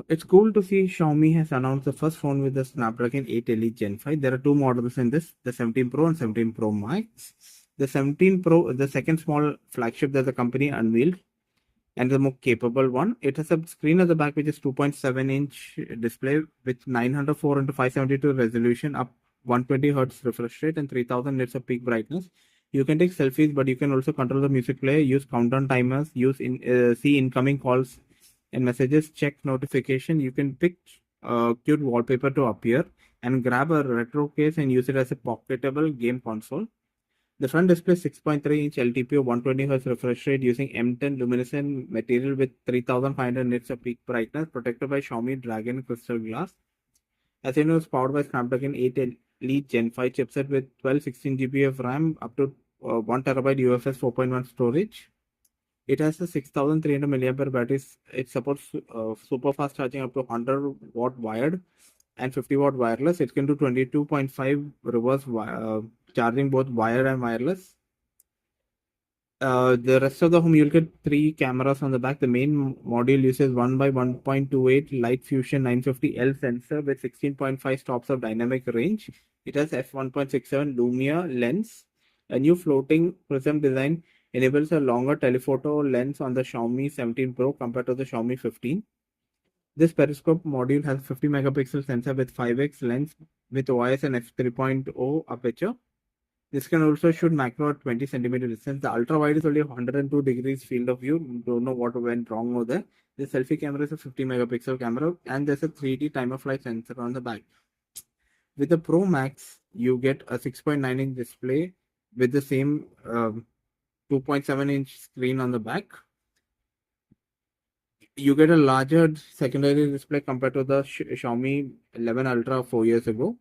It's cool to see Xiaomi has announced the first phone with the Snapdragon 8 Elite Gen 5. There are two models in this, the 17 Pro and 17 Pro Max. The 17 Pro, the second small flagship that the company unveiled, and the more capable one. It has a screen at the back which is 2.7-inch display with 904 into 572 resolution, up 120 Hz refresh rate, and 3000 nits of peak brightness. You can take selfies, but you can also control the music player, use countdown timers, see incoming calls and messages, check notification. You can pick cute wallpaper to appear, and grab a retro case and use it as a pocketable game console. The front display 6.3-inch LTPO 120Hz refresh rate using M10 luminescent material with 3500 nits of peak brightness, protected by Xiaomi Dragon crystal glass. As you know, it's powered by Snapdragon 8 Elite Gen 5 chipset with 12/16 GB of RAM, up to 1 TB UFS 4.1 storage. It has a 6300 mAh battery. It supports super fast charging up to 100-watt wired and 50-watt wireless. It can do 22.5 reverse charging, both wired and wireless. The rest of the home, you'll get three cameras on the back. The main module uses 1 by 1.28 Light Fusion 950L sensor with 16.5 stops of dynamic range. It has f1.67 Lumia lens. A new floating prism design enables a longer telephoto lens on the Xiaomi 17 Pro compared to the Xiaomi 15. This periscope module has 50 megapixel sensor with 5x lens with OIS and f3.0 aperture. This can also shoot macro at 20 centimeter distance. The ultra wide is only 102 degrees field of view. Don't know what went wrong over there. The selfie camera is a 50 megapixel camera, and there's a 3D time of flight sensor on the back. With the Pro Max, you get a 6.9-inch display with the same 2.7-inch screen on the back. You get a larger secondary display compared to the Xiaomi 11 Ultra 4 years ago.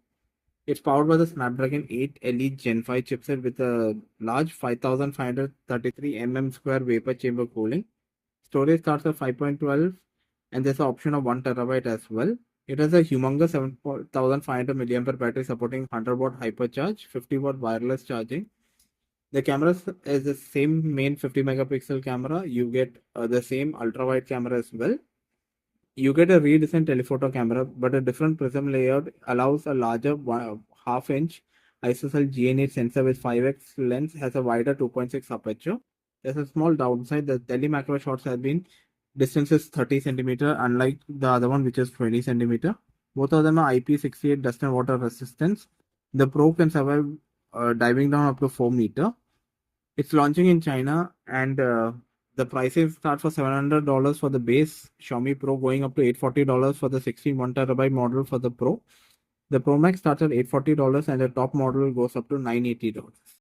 It's powered by the Snapdragon 8 Elite Gen 5 chipset with a large 5533 mm square vapor chamber cooling. Storage starts at 5.12, and there's an option of 1 TB as well. It has a humongous 7500 mAh battery supporting 100-watt hypercharge, 50-watt wireless charging. The camera is the same main 50 megapixel camera. You get the same ultra wide camera as well. You get a redesigned telephoto camera, but a different prism layout allows a larger half-inch ISOCELL GN8 sensor with 5x lens, has a wider 2.6 aperture. There's a small downside. The tele macro shots have been distances 30 centimeter, unlike the other one which is 20 centimeter. Both of them are IP68 dust and water resistance. The Pro can survive diving down up to 4 meter. It's launching in China, and the prices start for $700 for the base Xiaomi Pro, going up to $840 for the 16 1 TB model for the Pro. The Pro Max starts at $840, and the top model goes up to $980.